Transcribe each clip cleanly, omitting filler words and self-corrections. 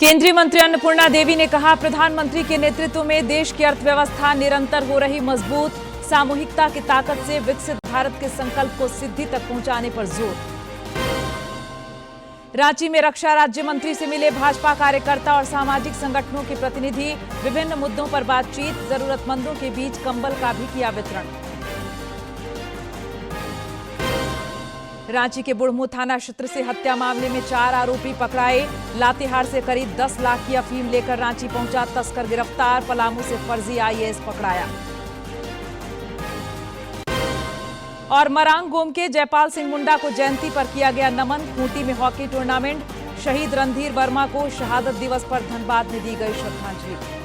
केंद्रीय मंत्री अन्नपूर्णा देवी ने कहा, प्रधानमंत्री के नेतृत्व में देश की अर्थव्यवस्था निरंतर हो रही मजबूत। सामूहिकता की ताकत से विकसित भारत के संकल्प को सिद्धि तक पहुंचाने पर जोर। रांची में रक्षा राज्य मंत्री से मिले भाजपा कार्यकर्ता और सामाजिक संगठनों के प्रतिनिधि। विभिन्न मुद्दों पर बातचीत। जरूरतमंदों के बीच कंबल का भी किया वितरण। रांची के बुढ़मू थाना क्षेत्र से हत्या मामले में 4 आरोपी पकड़ाए। लातेहार से करीब 10 लाख की अफीम लेकर रांची पहुंचा तस्कर गिरफ्तार। पलामू से फर्जी आईएएस पकड़ाया। और मरांग गोम के जयपाल सिंह मुंडा को जयंती पर किया गया नमन। खूंटी में हॉकी टूर्नामेंट। शहीद रणधीर वर्मा को शहादत दिवस पर धनबाद में दी गई श्रद्धांजलि।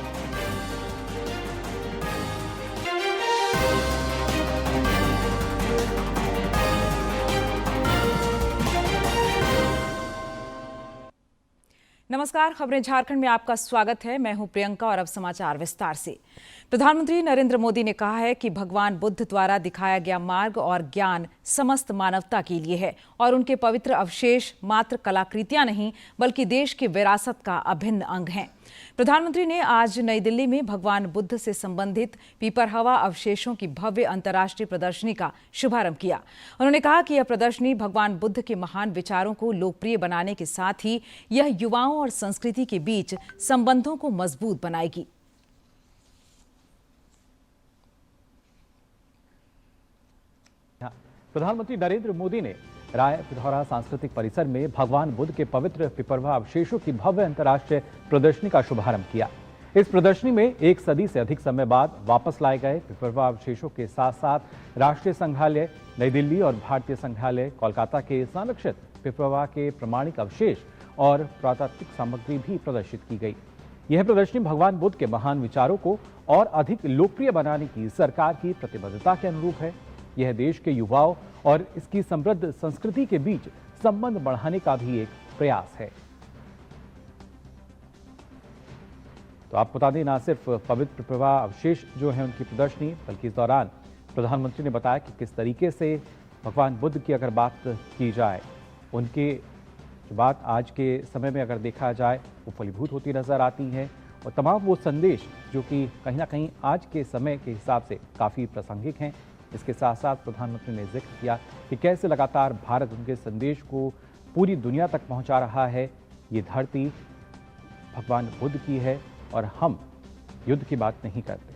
नमस्कार, खबरें झारखंड में आपका स्वागत है। मैं हूं प्रियंका और अब समाचार विस्तार से। प्रधानमंत्री नरेंद्र मोदी ने कहा है कि भगवान बुद्ध द्वारा दिखाया गया मार्ग और ज्ञान समस्त मानवता के लिए है और उनके पवित्र अवशेष मात्र कलाकृतियां नहीं बल्कि देश की विरासत का अभिन्न अंग हैं। प्रधानमंत्री ने आज नई दिल्ली में भगवान बुद्ध से संबंधित पीपरहवा अवशेषों की भव्य अंतर्राष्ट्रीय प्रदर्शनी का शुभारंभ किया। उन्होंने कहा कि यह प्रदर्शनी भगवान बुद्ध के महान विचारों को लोकप्रिय बनाने के साथ ही यह युवाओं और संस्कृति के बीच संबंधों को मजबूत बनाएगी। प्रधानमंत्री नरेंद्र मोदी ने राय पिथौरा सांस्कृतिक परिसर में भगवान बुद्ध के पवित्र पिपरवा अवशेषों की भव्य अंतर्राष्ट्रीय प्रदर्शनी का शुभारंभ किया। इस प्रदर्शनी में 1 सदी से अधिक समय बाद वापस लाए गए पिपरवा अवशेषों के साथ साथ राष्ट्रीय संग्रहालय नई दिल्ली और भारतीय संग्रहालय कोलकाता के संरक्षित पिपरवा के प्रमाणिक अवशेष और पुरातात्विक सामग्री भी प्रदर्शित की गई। यह प्रदर्शनी भगवान बुद्ध के महान विचारों को और अधिक लोकप्रिय बनाने की सरकार की प्रतिबद्धता के अनुरूप है। यह देश के युवाओं और इसकी समृद्ध संस्कृति के बीच संबंध बढ़ाने का भी एक प्रयास है। तो आप बता दें, न सिर्फ पवित्र प्रवाह अवशेष जो है उनकी प्रदर्शनी, बल्कि इस दौरान प्रधानमंत्री ने बताया कि किस तरीके से भगवान बुद्ध की अगर बात की जाए, उनके जो बात आज के समय में अगर देखा जाए वो फलीभूत होती नजर आती है और तमाम वो संदेश जो कि कहीं ना कहीं आज के समय के हिसाब से काफ़ी प्रासंगिक हैं। इसके साथ साथ प्रधानमंत्री ने जिक्र किया कि कैसे लगातार भारत उनके संदेश को पूरी दुनिया तक पहुंचा रहा है। ये धरती भगवान बुद्ध की है और हम युद्ध की बात नहीं करते।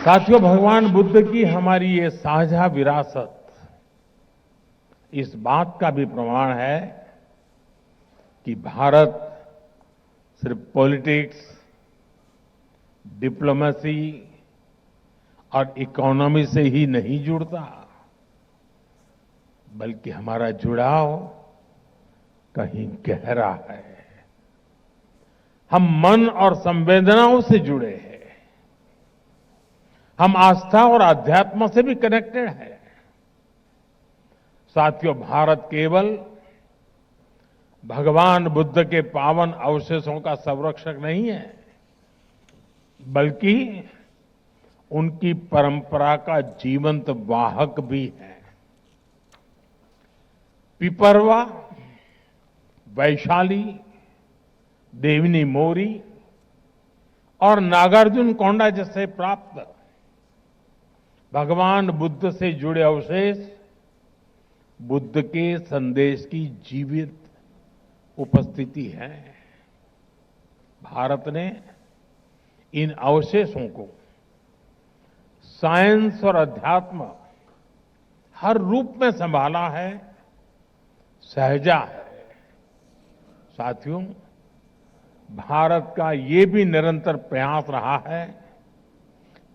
साथियों, भगवान बुद्ध की हमारी ये साझा विरासत इस बात का भी प्रमाण है कि भारत सिर्फ पॉलिटिक्स, डिप्लोमेसी और इकोनॉमी से ही नहीं जुड़ता, बल्कि हमारा जुड़ाव कहीं गहरा है। हम मन और संवेदनाओं से जुड़े हैं। हम आस्था और अध्यात्म से भी कनेक्टेड हैं। साथियों, भारत केवल भगवान बुद्ध के पावन अवशेषों का संरक्षक नहीं है, बल्कि उनकी परंपरा का जीवंत वाहक भी है। पिपरवा, वैशाली, देवनी मोरी और नागार्जुन कोंडा जैसे प्राप्त भगवान बुद्ध से जुड़े अवशेष बुद्ध के संदेश की जीवित उपस्थिति है। भारत ने इन अवशेषों को साइंस और अध्यात्म हर रूप में संभाला है, सहेजा है। साथियों, भारत का ये भी निरंतर प्रयास रहा है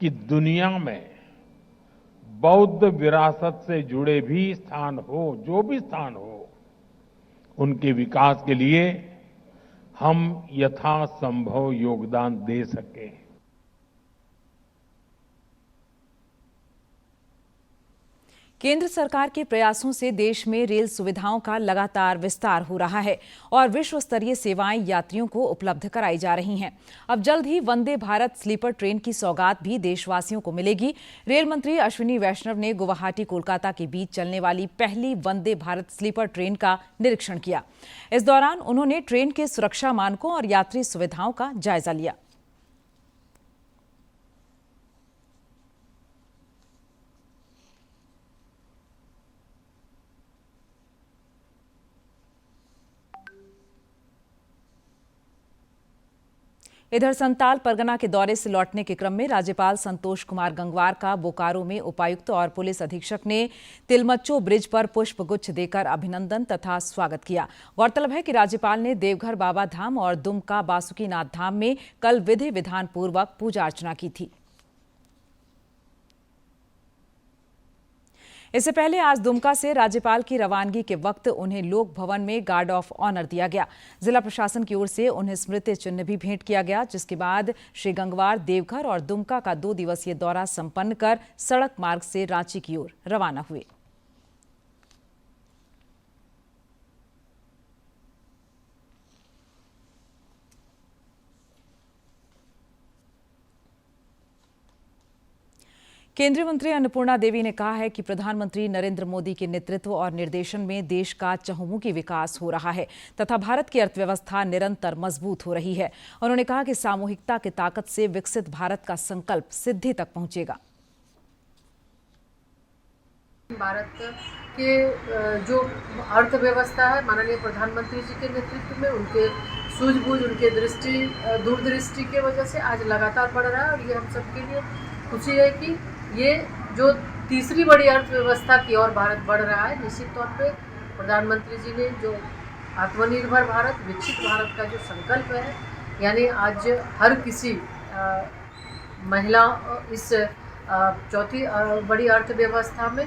कि दुनिया में बौद्ध विरासत से जुड़े भी स्थान हो, जो भी स्थान हो, उनके विकास के लिए हम यथासंभव योगदान दे सकें। केंद्र सरकार के प्रयासों से देश में रेल सुविधाओं का लगातार विस्तार हो रहा है और विश्व स्तरीय सेवाएं यात्रियों को उपलब्ध कराई जा रही हैं। अब जल्द ही वंदे भारत स्लीपर ट्रेन की सौगात भी देशवासियों को मिलेगी। रेल मंत्री अश्विनी वैष्णव ने गुवाहाटी कोलकाता के बीच चलने वाली पहली वंदे भारत स्लीपर ट्रेन का निरीक्षण किया। इस दौरान उन्होंने ट्रेन के सुरक्षा मानकों और यात्री सुविधाओं का जायजा लिया। इधर संताल परगना के दौरे से लौटने के क्रम में राज्यपाल संतोष कुमार गंगवार का बोकारो में उपायुक्त और पुलिस अधीक्षक ने तिलमच्चो ब्रिज पर पुष्प गुच्छ देकर अभिनंदन तथा स्वागत किया। गौरतलब है कि राज्यपाल ने देवघर बाबा धाम और दुमका बासुकीनाथ धाम में कल विधि विधान पूर्वक पूजा अर्चना की थी। इससे पहले आज दुमका से राज्यपाल की रवानगी के वक्त उन्हें लोक भवन में गार्ड ऑफ ऑनर दिया गया। जिला प्रशासन की ओर से उन्हें स्मृति चिन्ह भी भेंट किया गया, जिसके बाद श्री गंगवार देवघर और दुमका का 2 दिवसीय दौरा संपन्न कर सड़क मार्ग से रांची की ओर रवाना हुए। केंद्रीय मंत्री अन्नपूर्णा देवी ने कहा है कि प्रधानमंत्री नरेंद्र मोदी के नेतृत्व और निर्देशन में देश का चहुमुखी विकास हो रहा है तथा भारत की अर्थव्यवस्था निरंतर मजबूत हो रही है। उन्होंने कहा कि सामूहिकता की ताकत से विकसित भारत का संकल्प सिद्धि तक पहुंचेगा। भारत के जो अर्थव्यवस्था है, माननीय प्रधानमंत्री जी के नेतृत्व में उनके सूझबूझ, उनके दूरदृष्टि की वजह से आज लगातार बढ़ रहा है और ये हम सबके लिए खुशी है कि ये जो तीसरी बड़ी अर्थव्यवस्था की ओर भारत बढ़ रहा है। निश्चित तौर पे प्रधानमंत्री जी ने जो आत्मनिर्भर भारत, विकसित भारत का जो संकल्प है, यानी आज हर किसी महिला इस चौथी बड़ी अर्थव्यवस्था में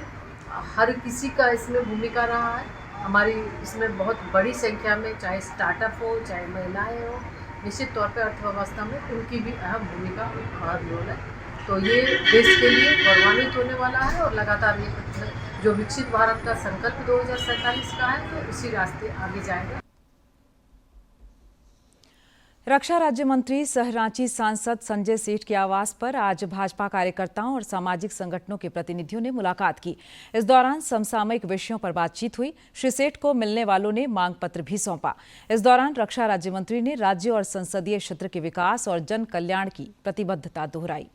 हर किसी का इसमें भूमिका रहा है। हमारी इसमें बहुत बड़ी संख्या में चाहे स्टार्टअप हो, चाहे महिलाएं हो, निश्चित तौर पे अर्थव्यवस्था में उनकी भी अहम भूमिका और रोल है। तो ये देश के लिए गौरवान्वित होने वाला है और लगातार ये जो विकसित भारत का संकल्प 2047 का है, तो इसी रास्ते आगे जाएगा। रक्षा राज्य मंत्री सह रांची सांसद संजय सेठ के आवास पर आज भाजपा कार्यकर्ताओं और सामाजिक संगठनों के प्रतिनिधियों ने मुलाकात की। इस दौरान समसामयिक विषयों पर बातचीत हुई। श्री सेठ को मिलने वालों ने मांग पत्र भी सौंपा। इस दौरान रक्षा राज्य मंत्री ने राज्य और संसदीय क्षेत्र के विकास और जन कल्याण की प्रतिबद्धता दोहराई।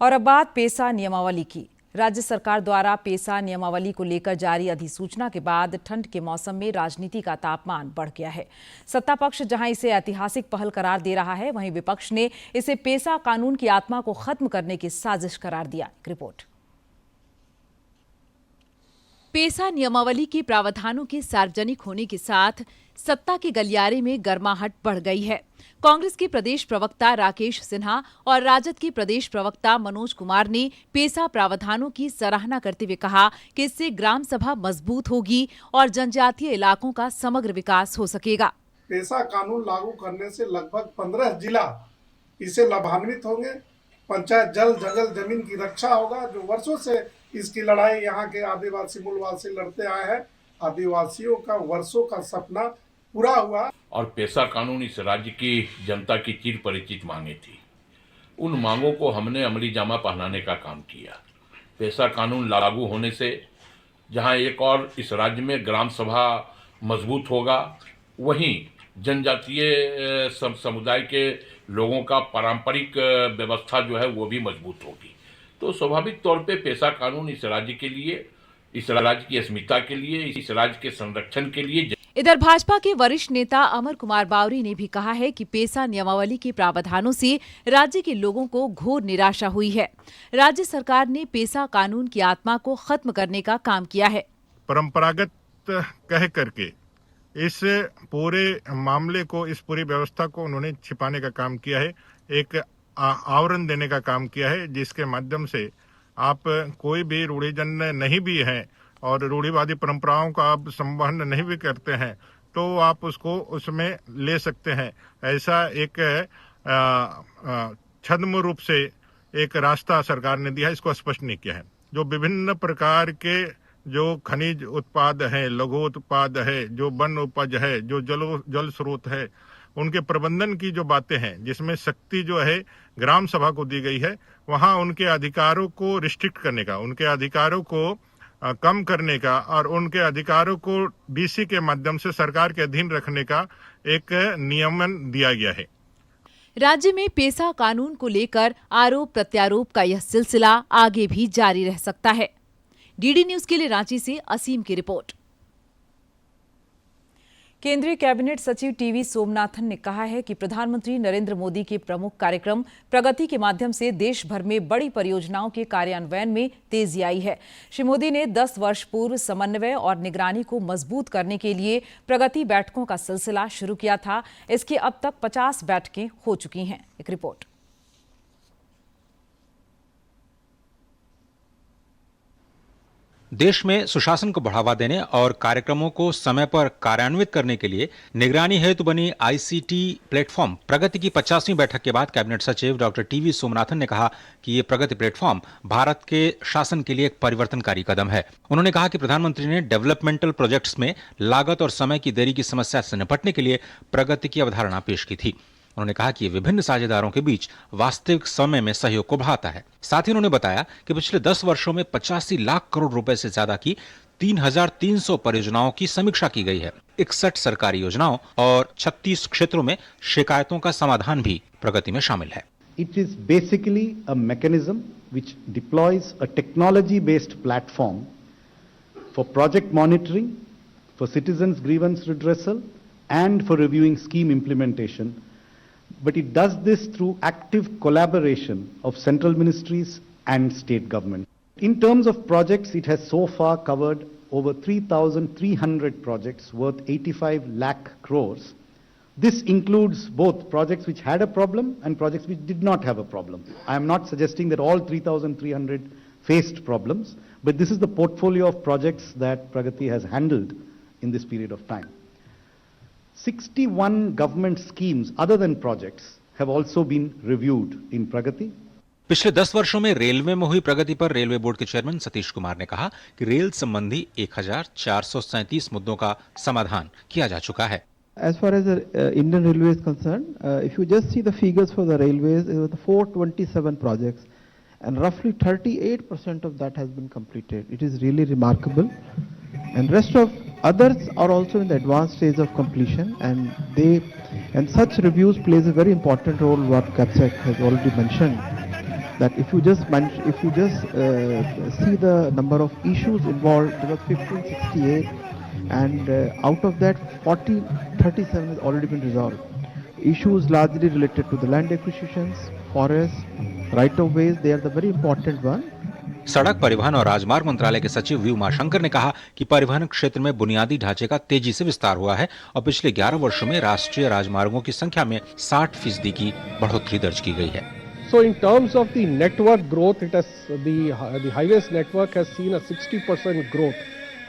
और अब बात पेसा नियमावली की। राज्य सरकार द्वारा पेसा नियमावली को लेकर जारी अधिसूचना के बाद ठंड के मौसम में राजनीति का तापमान बढ़ गया है। सत्ता पक्ष जहां इसे ऐतिहासिक पहल करार दे रहा है, वहीं विपक्ष ने इसे पेसा कानून की आत्मा को खत्म करने की साजिश करार दिया। रिपोर्ट। पेसा नियमावली के प्रावधानों के सार्वजनिक होने के साथ सत्ता के गलियारे में गर्माहट बढ़ गई है। कांग्रेस के प्रदेश प्रवक्ता राकेश सिन्हा और राजद के प्रदेश प्रवक्ता मनोज कुमार ने पेसा प्रावधानों की सराहना करते हुए कहा कि इससे ग्राम सभा मजबूत होगी और जनजातीय इलाकों का समग्र विकास हो सकेगा। पेसा कानून लागू करने से लगभग 15 जिला इससे लाभान्वित होंगे। पंचायत जल जंगल जमीन की रक्षा होगा, जो वर्षों से इसकी लड़ाई यहाँ के आदिवासी मूलवासी लड़ते आए हैं। आदिवासियों का वर्षों का सपना पूरा हुआ। और पेसा कानून इस राज्य की जनता की चिर परिचित मांगे थी। उन मांगों को हमने अमली जामा पहनाने का काम किया। पेसा कानून लागू होने से जहां एक और इस राज्य में ग्राम सभा मजबूत होगा, वहीं जनजातीय समुदाय के लोगों का पारंपरिक व्यवस्था जो है वो भी मजबूत होगी। तो स्वाभाविक तौर पे पेसा कानून इस राज्य के लिए, इस राज्य की अस्मिता के लिए, इस राज्य के संरक्षण के लिए। इधर भाजपा के वरिष्ठ नेता अमर कुमार बावरी ने भी कहा है कि पेसा नियमावली के प्रावधानों से राज्य के लोगों को घोर निराशा हुई है। राज्य सरकार ने पेसा कानून की आत्मा को खत्म करने का काम किया है। परंपरागत कह करके इस पूरे मामले को, इस पूरी व्यवस्था को उन्होंने छिपाने का काम किया है, एक आवरण देने का काम किया है, जिसके माध्यम से आप कोई भी रूढ़िजन नहीं भी हैं और रूढ़िवादी परंपराओं का आप संबंध नहीं भी करते हैं, तो आप उसको उसमें ले सकते हैं। ऐसा एक छद्म रूप से एक रास्ता सरकार ने दिया है, इसको स्पष्ट नहीं किया है। जो विभिन्न प्रकार के जो खनिज उत्पाद है, लघु उत्पाद है, जो वन उपज है, जो जल स्रोत है, उनके प्रबंधन की जो बातें हैं, जिसमें शक्ति जो है ग्राम सभा को दी गई है, वहां उनके अधिकारों को रिस्ट्रिक्ट करने का, उनके अधिकारों को कम करने का और उनके अधिकारों को डीसी के माध्यम से सरकार के अधीन रखने का एक नियमन दिया गया है। राज्य में पेशा कानून को लेकर आरोप प्रत्यारोप का यह सिलसिला आगे भी जारी रह सकता है। डीडी न्यूज के लिए रांची से असीम की रिपोर्ट। केंद्रीय कैबिनेट सचिव टीवी सोमनाथन ने कहा है कि प्रधानमंत्री नरेंद्र मोदी के प्रमुख कार्यक्रम प्रगति के माध्यम से देश भर में बड़ी परियोजनाओं के कार्यान्वयन में तेजी आई है। श्री मोदी ने 10 वर्ष पूर्व समन्वय और निगरानी को मजबूत करने के लिए प्रगति बैठकों का सिलसिला शुरू किया था। इसकी अब तक 50 बैठकें हो चुकी हैं। एक रिपोर्ट। देश में सुशासन को बढ़ावा देने और कार्यक्रमों को समय पर कार्यान्वित करने के लिए निगरानी हेतु बनी आईसीटी प्लेटफॉर्म प्रगति की 50वीं बैठक के बाद कैबिनेट सचिव डॉक्टर टीवी सोमनाथन ने कहा कि ये प्रगति प्लेटफॉर्म भारत के शासन के लिए एक परिवर्तनकारी कदम है। उन्होंने कहा कि प्रधानमंत्री ने डेवलपमेंटल प्रोजेक्ट्स में लागत और समय की देरी की समस्या से निपटने के लिए प्रगति की अवधारणा पेश की थी। उन्होंने कहा कि ये विभिन्न साझेदारों के बीच वास्तविक समय में सहयोग को बढ़ाता है। साथ ही उन्होंने बताया कि पिछले 10 वर्षों में 85 लाख करोड़ रुपए से ज्यादा की 3,300 परियोजनाओं की समीक्षा की गई है। 61 सरकारी योजनाओं और 36 क्षेत्रों में शिकायतों का समाधान भी प्रगति में शामिल है। It is basically a mechanism which deploys a technology-based platform for project monitoring, for citizens' grievance redressal, and for reviewing scheme implementation. But it does this through active collaboration of central ministries and state government. In terms of projects, it has so far covered over 3,300 projects worth 85 lakh crores. This includes both projects which had a problem and projects which did not have a problem. I am not suggesting that all 3,300 faced problems, but this is the portfolio of projects that Pragati has handled in this period of time. 61 government schemes other than projects have also been reviewed in Pragati. पिछले 10 वर्षों में railway में हुई प्रगति पर railway board के chairman Satish Kumar ने कहा कि रेल संबंधी 1437 मुद्दों का समाधान किया जा चुका है। As far as the Indian Railway is concerned, if you just see the figures for the railways, it was 427 projects, and roughly 38% of that has been completed. It is really remarkable, and rest of others are also in the advanced stage of completion, and such reviews plays a very important role. What CAPSEC has already mentioned, that if you just see the number of issues involved, there was 1568, and out of that 37 has already been resolved. Issues largely related to the land acquisitions, forests, right of ways, they are the very important one. सड़क परिवहन और राजमार्ग मंत्रालय के सचिव we Umashankar ने कहा कि परिवहन क्षेत्र में बुनियादी ढांचे का तेजी से विस्तार हुआ है और पिछले 11 वर्षों में राष्ट्रीय राजमार्गों की संख्या में 60% की बढ़ोतरी दर्ज की गई है। So in terms of the network growth, the highways network has seen a 60% growth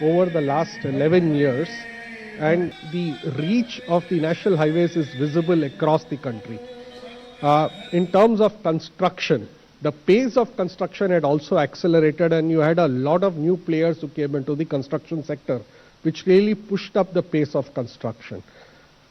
over the last 11 years, and the reach of the national highways is visible across the country. In terms of construction, the pace of construction had also accelerated, and you had a lot of new players who came into the construction sector, which really pushed up the pace of construction.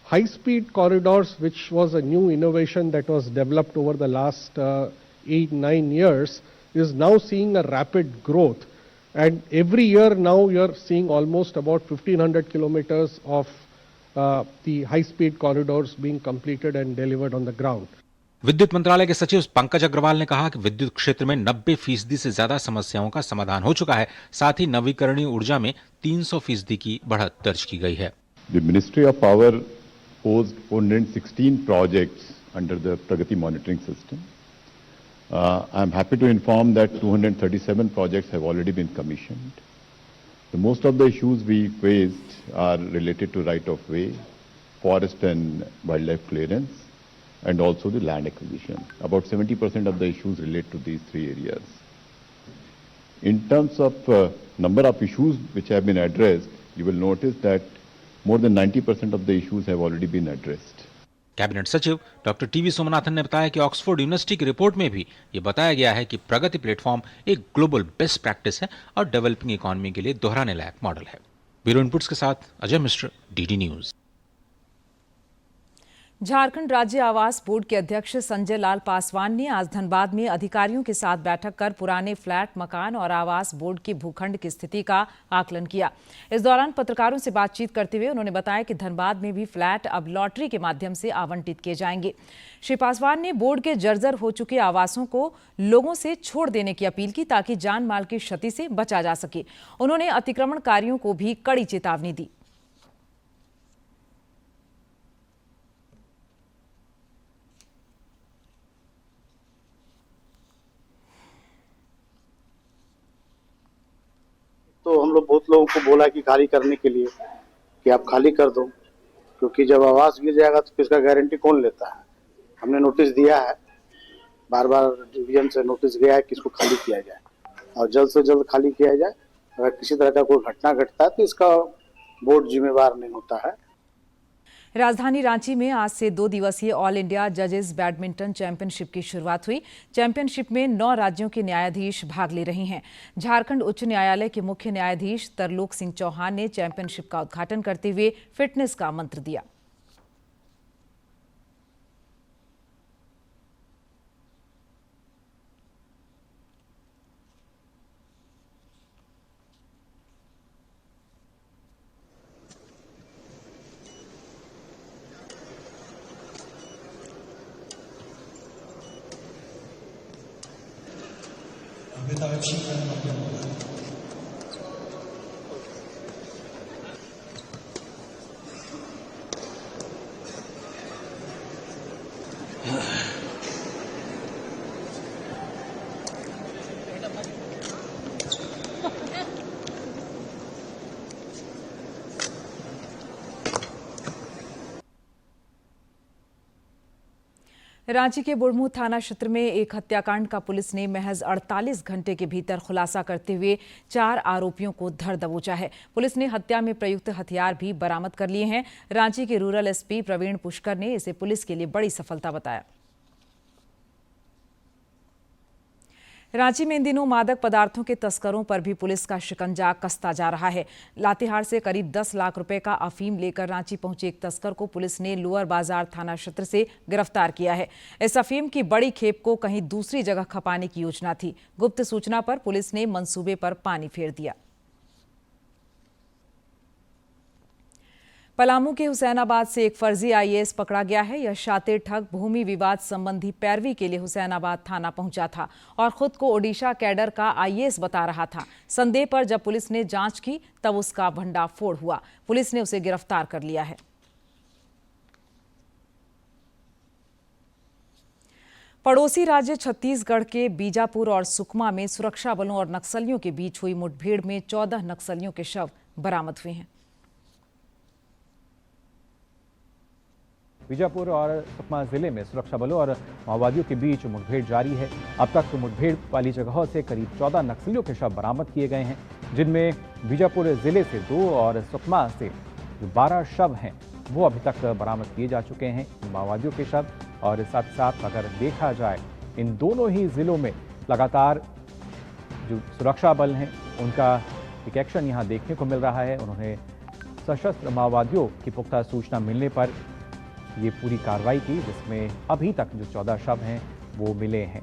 High-speed corridors, which was a new innovation that was developed over the last 8-9 years, is now seeing a rapid growth. And every year now you're seeing almost about 1,500 kilometers of the high-speed corridors being completed and delivered on the ground. विद्युत मंत्रालय के सचिव पंकज अग्रवाल ने कहा कि विद्युत क्षेत्र में 90% से ज्यादा समस्याओं का समाधान हो चुका है। साथ ही नवीकरणीय ऊर्जा में 300% की बढ़त दर्ज की गई है। The Ministry of Power posed 416 projects under the Pragati monitoring system. I am happy to inform that 237 projects have already been commissioned. Most of the issues we faced are related to right of way, forest and wildlife clearance, and also the land acquisition. About 70% of the issues relate to these three areas. In terms of number of issues which have been addressed, you will notice that more than 90% of the issues have already been addressed. Cabinet सचिव doctor TV Somanathan ने बताया कि Oxford university की report में भी ये बताया गया है कि प्रगति प्लेटफॉर्म एक ग्लोबल बेस्ट प्रैक्टिस है और डेवलपिंग इकोनॉमी के लिए दोहराने लायक मॉडल है। ब्यूरो इनपुट्स के साथ अजय मिश्र, डीडी न्यूज। झारखंड राज्य आवास बोर्ड के अध्यक्ष संजय लाल पासवान ने आज धनबाद में अधिकारियों के साथ बैठक कर पुराने फ्लैट, मकान और आवास बोर्ड के भूखंड की स्थिति का आकलन किया। इस दौरान पत्रकारों से बातचीत करते हुए उन्होंने बताया कि धनबाद में भी फ्लैट अब लॉटरी के माध्यम से आवंटित किए जाएंगे। श्री पासवान ने बोर्ड के जर्जर हो चुके आवासों को लोगों से छोड़ देने की अपील की ताकि जान माल की क्षति से बचा जा सके। उन्होंने अतिक्रमणकारियों को भी कड़ी चेतावनी दी। तो हम लोग बहुत लोगों को बोला कि खाली करने के लिए कि आप खाली कर दो, क्योंकि जब आवास गिर जाएगा तो इसका गारंटी कौन लेता है। हमने नोटिस दिया है, बार बार डिवीजन से नोटिस गया है कि इसको खाली किया जाए और जल्द से जल्द खाली किया जाए। अगर किसी तरह का कोई घटना घटता है तो इसका बोर्ड जिम्मेवार नहीं होता है। राजधानी रांची में आज से 2 दिवसीय ऑल इंडिया जजेस बैडमिंटन चैंपियनशिप की शुरुआत हुई। चैंपियनशिप में 9 राज्यों के न्यायाधीश भाग ले रहे हैं। झारखंड उच्च न्यायालय के मुख्य न्यायाधीश तरलोक सिंह चौहान ने चैंपियनशिप का उद्घाटन करते हुए फिटनेस का मंत्र दिया। रांची के बुढ़मू थाना क्षेत्र में एक हत्याकांड का पुलिस ने महज 48 घंटे के भीतर खुलासा करते हुए 4 आरोपियों को धर दबोचा है। पुलिस ने हत्या में प्रयुक्त हथियार भी बरामद कर लिए हैं। रांची के रूरल एसपी प्रवीण पुष्कर ने इसे पुलिस के लिए बड़ी सफलता बताया। रांची में इन दिनों मादक पदार्थों के तस्करों पर भी पुलिस का शिकंजा कसता जा रहा है। लातेहार से करीब 10 लाख रुपए का अफीम लेकर रांची पहुंचे एक तस्कर को पुलिस ने लोअर बाजार थाना क्षेत्र से गिरफ्तार किया है। इस अफीम की बड़ी खेप को कहीं दूसरी जगह खपाने की योजना थी। गुप्त सूचना पर पुलिस ने मंसूबे पर पानी फेर दिया। पलामू के हुसैनाबाद से एक फर्जी आईएएस पकड़ा गया है। यह शातिर ठग भूमि विवाद संबंधी पैरवी के लिए हुसैनाबाद थाना पहुंचा था और खुद को ओडिशा कैडर का आईएएस बता रहा था। संदेह पर जब पुलिस ने जांच की तब उसका भंडाफोड़ हुआ। पुलिस ने उसे गिरफ्तार कर लिया है। पड़ोसी राज्य छत्तीसगढ़ के बीजापुर और सुकमा में सुरक्षा बलों और नक्सलियों के बीच हुई मुठभेड़ में 14 नक्सलियों के शव बरामद हुए हैं। बीजापुर और सुकमा जिले में सुरक्षा बलों और माओवादियों के बीच मुठभेड़ जारी है। अब तक मुठभेड़ वाली जगहों से करीब 14 नक्सलियों के शव बरामद किए गए हैं, जिनमें बीजापुर जिले से 2 और सुकमा से जो 12 शव हैं वो अभी तक बरामद किए जा चुके हैं। माओवादियों के शव और साथ साथ अगर देखा जाए इन दोनों ही जिलों में लगातार जो सुरक्षा बल हैं उनका एक एक्शन यहाँ देखने को मिल रहा है। उन्होंने सशस्त्र माओवादियों की पुख्ता सूचना मिलने पर ये पूरी कार्रवाई की, जिसमें अभी तक जो 14 शव हैं वो मिले हैं।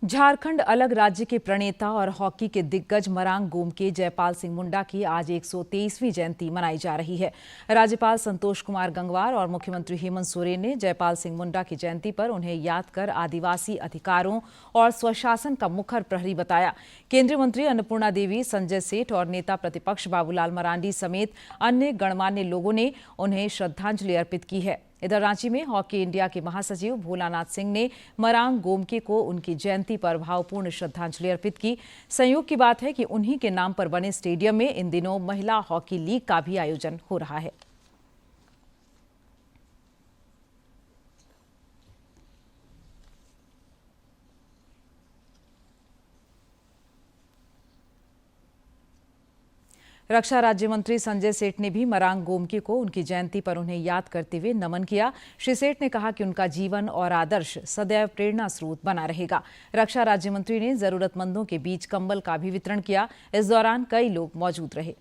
झारखंड अलग राज्य के प्रणेता और हॉकी के दिग्गज मरांग गोमके जयपाल सिंह मुंडा की आज 123वीं जयंती मनाई जा रही है। राज्यपाल संतोष कुमार गंगवार और मुख्यमंत्री हेमंत सोरेन ने जयपाल सिंह मुंडा की जयंती पर उन्हें याद कर आदिवासी अधिकारों और स्वशासन का मुखर प्रहरी बताया। केंद्रीय मंत्री अन्नपूर्णा देवी, संजय सेठ और नेता प्रतिपक्ष बाबूलाल मरांडी समेत अन्य गणमान्य लोगों ने उन्हें श्रद्धांजलि अर्पित की है। इधर रांची में हॉकी इंडिया के महासचिव भोलानाथ सिंह ने मरांग गोमके को उनकी जयंती पर भावपूर्ण श्रद्धांजलि अर्पित की। संयोग की बात है कि उन्हीं के नाम पर बने स्टेडियम में इन दिनों महिला हॉकी लीग का भी आयोजन हो रहा है। रक्षा राज्य मंत्री संजय सेठ ने भी मरांग गोमके को उनकी जयंती पर उन्हें याद करते हुए नमन किया। श्री सेठ ने कहा कि उनका जीवन और आदर्श सदैव प्रेरणा स्रोत बना रहेगा। रक्षा राज्य मंत्री ने जरूरतमंदों के बीच कंबल का भी वितरण किया। इस दौरान कई लोग मौजूद रहे।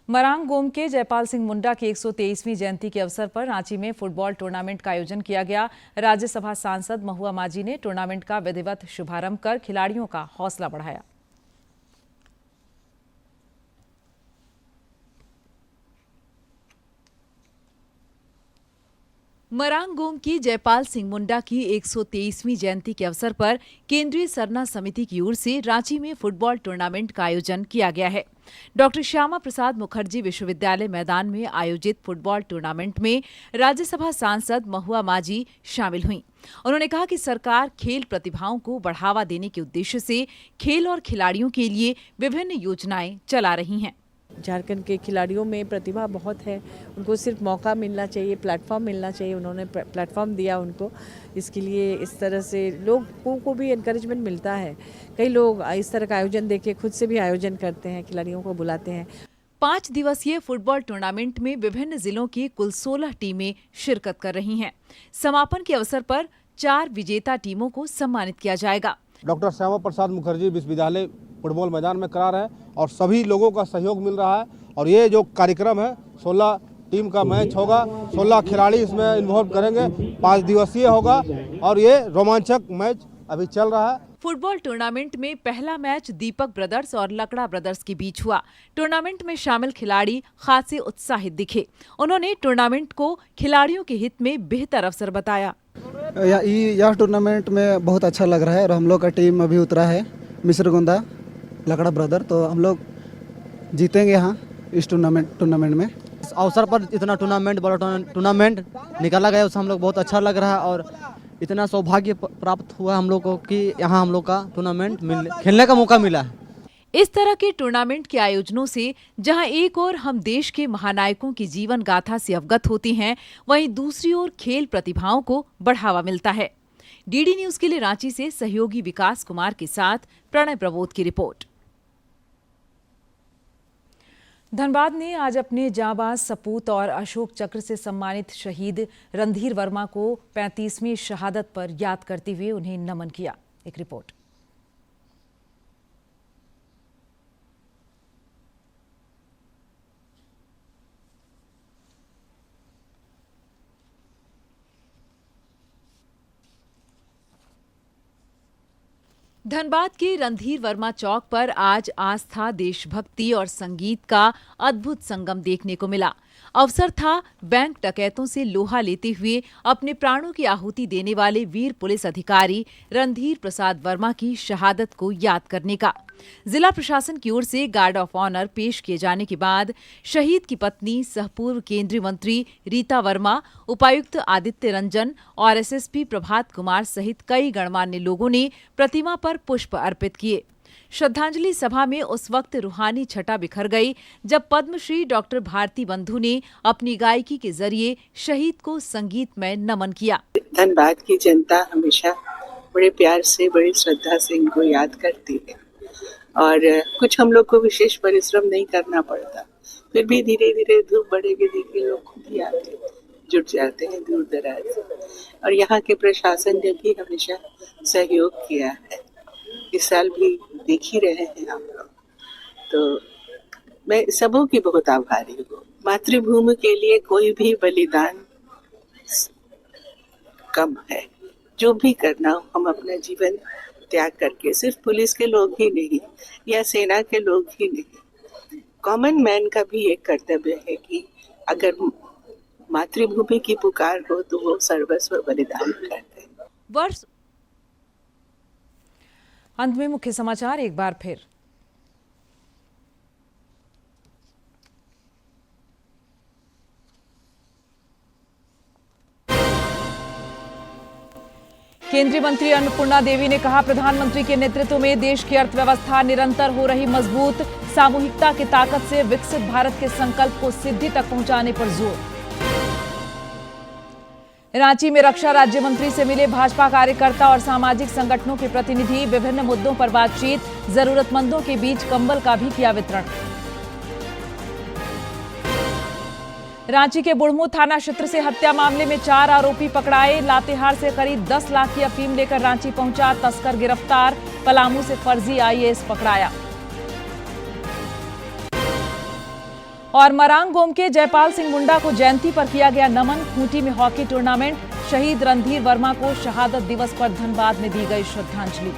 मरांग गोमके जयपाल सिंह मुंडा की 123वीं जयंती के अवसर पर रांची में फुटबॉल टूर्नामेंट का आयोजन किया गया। राज्यसभा सांसद महुआ माझी ने टूर्नामेंट का विधिवत शुभारंभ कर खिलाड़ियों का हौसला बढ़ाया। मरांग गोमके जयपाल सिंह मुंडा की 123वीं जयंती के अवसर पर केंद्रीय सरना समिति की ओर से रांची में फुटबॉल टूर्नामेंट का आयोजन किया गया है। डॉक्टर श्यामा प्रसाद मुखर्जी विश्वविद्यालय मैदान में आयोजित फुटबॉल टूर्नामेंट में राज्यसभा सांसद महुआ माझी शामिल हुईं। उन्होंने कहा कि सरकार खेल प्रतिभाओं को बढ़ावा देने के उद्देश्य से खेल और खिलाड़ियों के लिए विभिन्न योजनाएं चला रही हैं। झारखंड के खिलाड़ियों में प्रतिभा बहुत है, उनको सिर्फ मौका मिलना चाहिए, प्लेटफॉर्म मिलना चाहिए। उन्होंने प्लेटफॉर्म दिया उनको, इसके लिए इस तरह से लोगों को भी एनकरेजमेंट मिलता है। कई लोग इस तरह का आयोजन देख के खुद से भी आयोजन करते हैं, खिलाड़ियों को बुलाते हैं। 5 दिवसीय फुटबॉल टूर्नामेंट में विभिन्न जिलों की कुल 16 टीमें शिरकत कर रही हैं। समापन के अवसर पर 4 विजेता टीमों को सम्मानित किया जाएगा। डॉक्टर श्यामा प्रसाद मुखर्जी विश्वविद्यालय फुटबॉल मैदान में करा रहे हैं और सभी लोगों का सहयोग मिल रहा है। और ये जो कार्यक्रम है 16 टीम का मैच होगा, 16 खिलाड़ी इसमें इन्वॉल्व करेंगे, 5 दिवसीय होगा और ये रोमांचक मैच अभी चल रहा है। फुटबॉल टूर्नामेंट में पहला मैच दीपक ब्रदर्स और लकड़ा ब्रदर्स के बीच हुआ। टूर्नामेंट में शामिल खिलाड़ी खासे उत्साहित दिखे। उन्होंने टूर्नामेंट को खिलाड़ियों के हित में बेहतर अवसर बताया। यह टूर्नामेंट में बहुत अच्छा लग रहा है और हम लोग का टीम अभी उतरा है मिश्रगुंदा लकड़ा ब्रदर, तो हम लोग जीतेंगे यहाँ इस टूर्नामेंट में। इस अवसर पर इतना बड़ा टूर्नामेंट निकाला गया, उससे हम लोग बहुत अच्छा लग रहा है और इतना सौभाग्य प्राप्त हुआ हम लोग को कि यहाँ हम लोग का टूर्नामेंट खेलने का मौका मिला है। इस तरह के टूर्नामेंट के आयोजनों से जहां एक ओर हम देश के महानायकों की जीवन गाथा से अवगत होते हैं, वहीं दूसरी ओर खेल प्रतिभाओं को बढ़ावा मिलता है। डीडी न्यूज के लिए रांची से सहयोगी विकास कुमार के साथ प्रणय प्रबोध की रिपोर्ट। धनबाद ने आज अपने जांबाज सपूत और अशोक चक्र से सम्मानित शहीद रणधीर वर्मा को 35वीं शहादत पर याद करते हुए उन्हें नमन किया। एक रिपोर्ट। धनबाद के रणधीर वर्मा चौक पर आज आस्था, देशभक्ति और संगीत का अद्भुत संगम देखने को मिला। अवसर था बैंक डकैतों से लोहा लेते हुए अपने प्राणों की आहुति देने वाले वीर पुलिस अधिकारी रणधीर प्रसाद वर्मा की शहादत को याद करने का। जिला प्रशासन की ओर से गार्ड ऑफ ऑनर पेश किए जाने के बाद शहीद की पत्नी सहपूर्व केंद्रीय मंत्री रीता वर्मा, उपायुक्त आदित्य रंजन और एसएसपी प्रभात कुमार सहित कई गणमान्य लोगों ने प्रतिमा पर पुष्प अर्पित किए। श्रद्धांजलि सभा में उस वक्त रूहानी छटा बिखर गई जब पद्मश्री डॉक्टर भारती बंधु ने अपनी गायकी के जरिए शहीद को संगीतमय नमन किया। धनबाद की जनता हमेशा बड़े प्यार से, बड़ी श्रद्धा से इनको याद करती है और कुछ हम लोग को विशेष परिश्रम नहीं करना पड़ता, फिर भी धीरे धीरे धूप बढ़ेगी, देखिए लोग खुद ही आते जुट जाते हैं दूर दराज से। और यहाँ के प्रशासन ने भी हमेशा सहयोग किया है, इस साल भी देख ही रहे हैं हम लोग, तो मैं सबों की बहुत आभारी हूँ। मातृभूमि के लिए कोई भी बलिदान कम है। जो भी करना हो, हम अपना जीवन त्याग करके, सिर्फ पुलिस के लोग ही नहीं या सेना के लोग ही नहीं, कॉमन मैन का भी एक कर्तव्य है कि अगर मातृभूमि की पुकार हो तो वो सर्वस्व बलिदान करते हैं। वर्ष अंत में मुख्य समाचार एक बार फिर। केंद्रीय मंत्री अन्नपूर्णा देवी ने कहा, प्रधानमंत्री के नेतृत्व में देश की अर्थव्यवस्था निरंतर हो रही मजबूत, सामूहिकता की ताकत से विकसित भारत के संकल्प को सिद्धि तक पहुंचाने पर जोर। रांची में रक्षा राज्य मंत्री से मिले भाजपा कार्यकर्ता और सामाजिक संगठनों के प्रतिनिधि, विभिन्न मुद्दों पर बातचीत, जरूरतमंदों के बीच कंबल का भी किया वितरण। रांची के बुढ़मू थाना क्षेत्र से हत्या मामले में 4 आरोपी पकड़ाए, लातेहार से करीब 10 लाख की अफीम लेकर रांची पहुंचा तस्कर गिरफ्तार, पलामू से फर्जी आईएएस पकड़ाया। और मरांग गोम के जयपाल सिंह मुंडा को जयंती पर किया गया नमन, खूंटी में हॉकी टूर्नामेंट, शहीद रणधीर वर्मा को शहादत दिवस पर धनबाद में दी गई श्रद्धांजलि।